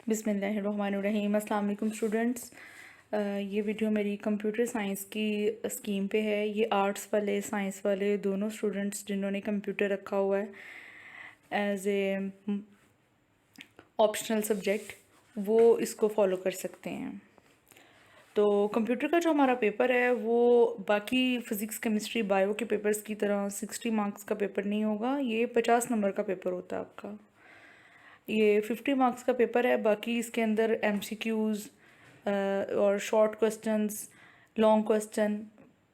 बिस्मिल्लाहिर्रहमानिर्रहीम। अस्सलाम वालेकुम स्टूडेंट्स। ये वीडियो मेरी कंप्यूटर साइंस की स्कीम पे है। ये आर्ट्स वाले साइंस वाले दोनों स्टूडेंट्स जिन्होंने कंप्यूटर रखा हुआ है एज ए ऑप्शनल सब्जेक्ट, वो इसको फॉलो कर सकते हैं। तो कंप्यूटर का जो हमारा पेपर है वो बाकी फ़िज़िक्स केमिस्ट्री बायो के पेपर्स की तरह 60 मार्क्स का पेपर नहीं होगा। ये 50 नंबर का पेपर होता है आपका। ये 50 मार्क्स का पेपर है। बाकी इसके अंदर MCQs और शॉर्ट क्वेश्चंस, लॉन्ग क्वेश्चन,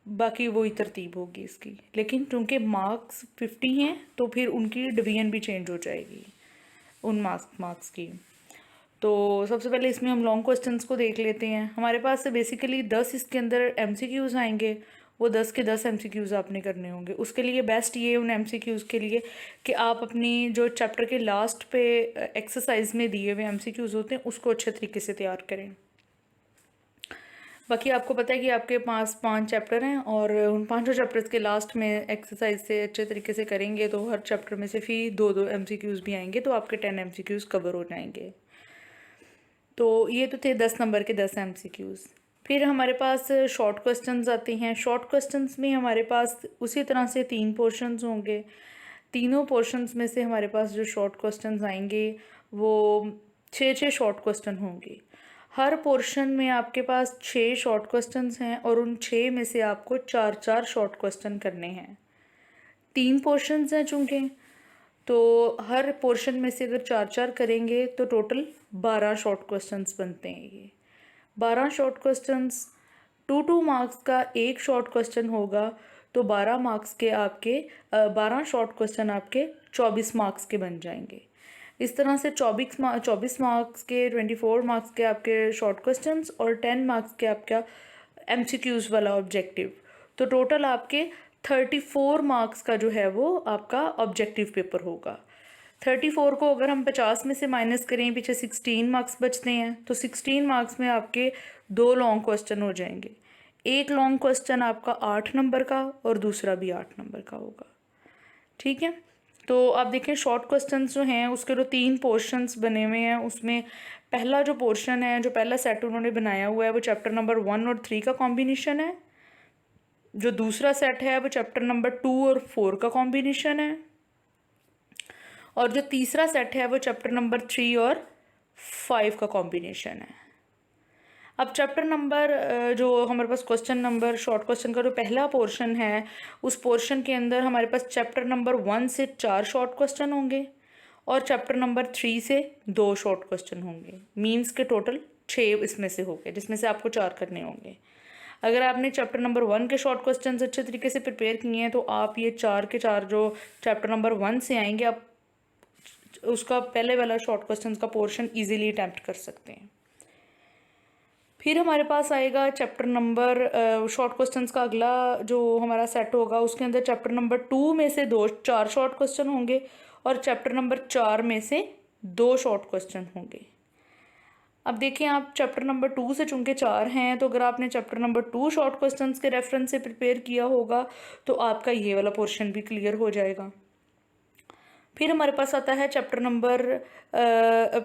बाकी वही तरतीब होगी इसकी। लेकिन चूँकि मार्क्स 50 हैं तो फिर उनकी डिवीजन भी चेंज हो जाएगी उन मार्क्स की। तो सबसे पहले इसमें हम लॉन्ग क्वेश्चंस को देख लेते हैं। हमारे पास से बेसिकली 10 इसके अंदर MCQs आएंगे। वो 10 के 10 MCQs आपने करने होंगे। उसके लिए बेस्ट ये उन MCQs के लिए कि आप अपनी जो चैप्टर के लास्ट पे एक्सरसाइज में दिए हुए MCQs होते हैं उसको अच्छे तरीके से तैयार करें। बाकी आपको पता है कि आपके पास 5 चैप्टर हैं और उन 5 चैप्टर्स के लास्ट में एक्सरसाइज से अच्छे तरीके से करेंगे तो हर चैप्टर में से फिर 2-2 MCQs भी आएंगे, तो आपके 10 MCQs कवर हो जाएंगे। तो ये तो थे 10 नंबर के 10 MCQs। फिर हमारे पास शॉर्ट क्वेश्चंस आते हैं। शॉर्ट क्वेश्चंस में हमारे पास उसी तरह से 3 पोर्शंस होंगे। तीनों पोर्शंस में से हमारे पास जो शॉर्ट क्वेश्चंस आएंगे वो 6 शॉर्ट क्वेश्चन होंगे। हर पोर्शन में आपके पास 6 शॉर्ट क्वेश्चंस हैं और उन 6 में से आपको 4-4 शॉर्ट क्वेश्चन करने हैं। 3 पोर्शंस हैं चूँकि, तो हर पोर्शन में से अगर 4-4 करेंगे तो टोटल 12 शॉर्ट क्वेश्चंस बनते हैं। ये 12 शॉर्ट क्वेश्चंस 2-2 मार्क्स का एक शॉर्ट क्वेश्चन होगा, तो 12 मार्क्स के आपके 12 शॉर्ट क्वेश्चन आपके 24 मार्क्स के बन जाएंगे। इस तरह से 24 मार्क्स के 24 मार्क्स के आपके शॉर्ट क्वेश्चंस और 10 मार्क्स के आपका MCQs वाला ऑब्जेक्टिव, तो टोटल आपके 34 मार्क्स का जो है वो आपका ऑब्जेक्टिव पेपर होगा। 34 को अगर हम 50 में से माइनस करें, पीछे 16 मार्क्स बचते हैं, तो 16 मार्क्स में आपके 2 लॉन्ग क्वेश्चन हो जाएंगे। एक लॉन्ग क्वेश्चन आपका 8 नंबर का और दूसरा भी 8 नंबर का होगा। ठीक है, तो आप देखें शॉर्ट क्वेश्चंस जो हैं उसके जो 3 पोर्शंस बने हुए हैं, उसमें पहला जो पोर्शन है, जो पहला सेट उन्होंने बनाया हुआ है वो चैप्टर नंबर 1 और 3 का कॉम्बिनेशन है। जो दूसरा सेट है वो चैप्टर नंबर 2 और 4 का कॉम्बिनेशन है। और जो तीसरा सेट है वो चैप्टर नंबर 3 और 5 का कॉम्बिनेशन है। अब चैप्टर नंबर जो हमारे पास क्वेश्चन नंबर शॉर्ट क्वेश्चन का जो पहला पोर्शन है, उस पोर्शन के अंदर हमारे पास चैप्टर नंबर 1 से 4 शॉर्ट क्वेश्चन होंगे और चैप्टर नंबर 3 से 2 शॉर्ट क्वेश्चन होंगे। मीन्स के टोटल 6 इसमें से होंगे, जिसमें से आपको 4 करने होंगे। अगर आपने चैप्टर नंबर 1 के शॉर्ट क्वेश्चन अच्छे तरीके से प्रिपेयर किए हैं तो आप ये 4 के 4 जो चैप्टर नंबर 1 से आएंगे, आप उसका पहले वाला शॉर्ट क्वेश्चन का पोर्शन ईजिली अटैम्प्ट कर सकते हैं। फिर हमारे पास आएगा चैप्टर नंबर शॉर्ट क्वेश्चंस का अगला जो हमारा सेट होगा, उसके अंदर चैप्टर नंबर 2 में से 4 शॉर्ट क्वेश्चन होंगे और चैप्टर नंबर 4 में से 2 शॉर्ट क्वेश्चन होंगे। अब देखें, आप चैप्टर नंबर 2 से चूँकि 4 हैं, तो अगर आपने चैप्टर नंबर 2 शॉर्ट क्वेश्चंस के रेफरेंस से प्रिपेयर किया होगा तो आपका ये वाला पोर्शन भी क्लियर हो जाएगा। फिर हमारे पास आता है चैप्टर नंबर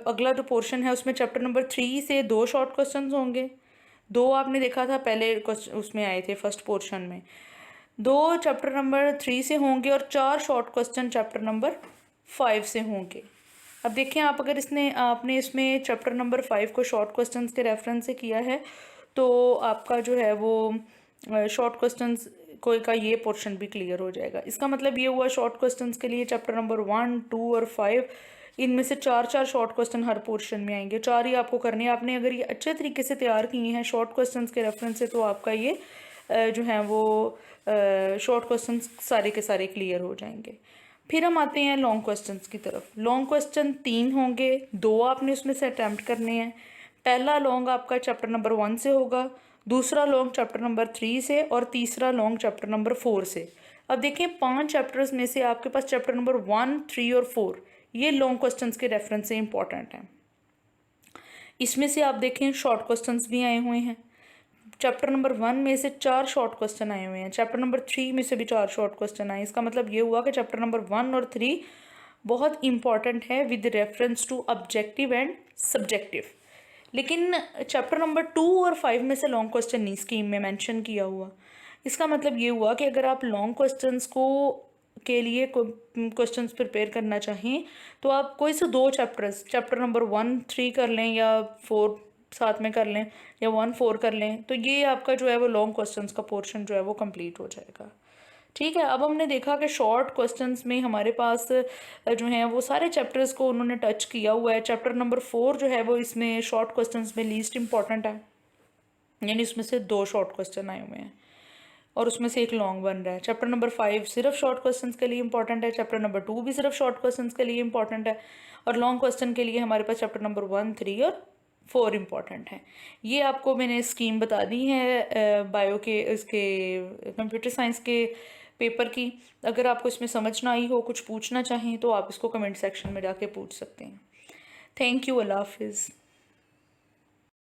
अगला जो पोर्शन है उसमें चैप्टर नंबर 3 से 2 शॉर्ट क्वेश्चंस होंगे। 2 आपने देखा था पहले उसमें आए थे फर्स्ट पोर्शन में। 2 चैप्टर नंबर 3 से होंगे और 4 शॉर्ट क्वेश्चन चैप्टर नंबर 5 से होंगे। अब देखें, आप अगर आपने इसमें चैप्टर नंबर 5 को शॉर्ट क्वेश्चंस के रेफरेंस से किया है तो आपका जो है वो शॉर्ट क्वेश्चंस कोई का ये पोर्शन भी क्लियर हो जाएगा। इसका मतलब ये हुआ शॉर्ट क्वेश्चंस के लिए चैप्टर नंबर 1, 2 और 5, इनमें से 4-4 शॉर्ट क्वेश्चन हर पोर्शन में आएंगे। 4 ही आपको करने हैं। आपने अगर ये अच्छे तरीके से तैयार किए हैं शॉर्ट क्वेश्चंस के रेफरेंस से तो आपका ये जो है वो शॉर्ट क्वेश्चन सारे के सारे क्लियर हो जाएंगे। फिर हम आते हैं लॉन्ग क्वेश्चंस की तरफ। लॉन्ग क्वेश्चन 3 होंगे, 2 आपने उसमें से अटैम्प्ट करने हैं। पहला लॉन्ग आपका चैप्टर नंबर 1 से होगा, दूसरा लॉन्ग चैप्टर नंबर 3 से और तीसरा लॉन्ग चैप्टर नंबर 4 से। अब देखें, 5 चैप्टर्स में से आपके पास चैप्टर नंबर 1, 3 और 4 ये लॉन्ग क्वेश्चंस के रेफरेंस से इंपॉर्टेंट हैं। इसमें से आप देखें शॉर्ट क्वेश्चंस भी आए हुए हैं। चैप्टर नंबर 1 में से 4 शॉर्ट क्वेश्चन आए हुए हैं, चैप्टर नंबर 3 में से भी 4 शॉर्ट क्वेश्चन आए। इसका मतलब ये हुआ कि चैप्टर नंबर 1 और 3 बहुत इंपॉर्टेंट है with reference to objective and subjective. लेकिन चैप्टर नंबर 2 और 5 में से लॉन्ग क्वेश्चन नहीं स्कीम में मेंशन किया हुआ। इसका मतलब ये हुआ कि अगर आप लॉन्ग क्वेश्चंस को के लिए क्वेश्चंस प्रिपेयर करना चाहें तो आप कोई से 2 चैप्टर्स, चैप्टर नंबर 1-3 कर लें या 4 साथ में कर लें या 1-4 कर लें, तो ये आपका जो है वो लॉन्ग क्वेश्चंस का पोर्शन जो है वो कंप्लीट हो जाएगा। ठीक है, अब हमने देखा कि शॉर्ट क्वेश्चंस में हमारे पास जो हैं वो सारे चैप्टर्स को उन्होंने टच किया हुआ है। चैप्टर नंबर 4 जो है वो इसमें शॉर्ट क्वेश्चंस में लीस्ट इंपॉर्टेंट है, यानी उसमें से 2 शॉर्ट क्वेश्चन आए हुए हैं और उसमें से एक लॉन्ग बन रहा है। चैप्टर नंबर 5 सिर्फ शॉर्ट क्वेश्चंस के लिए इंपॉर्टेंट है। चैप्टर नंबर 2 भी सिर्फ शॉर्ट क्वेश्चंस के लिए इंपॉर्टेंट है। और लॉन्ग क्वेश्चन के लिए हमारे पास चैप्टर नंबर 1, 3 और 4 इंपॉर्टेंट हैं। ये आपको मैंने स्कीम बता दी है बायो के, इसके कंप्यूटर साइंस के पेपर की। अगर आपको इसमें समझ ना आई हो, कुछ पूछना चाहें तो आप इसको कमेंट सेक्शन में जाके पूछ सकते हैं। थैंक यू, अल्लाह हाफिज़।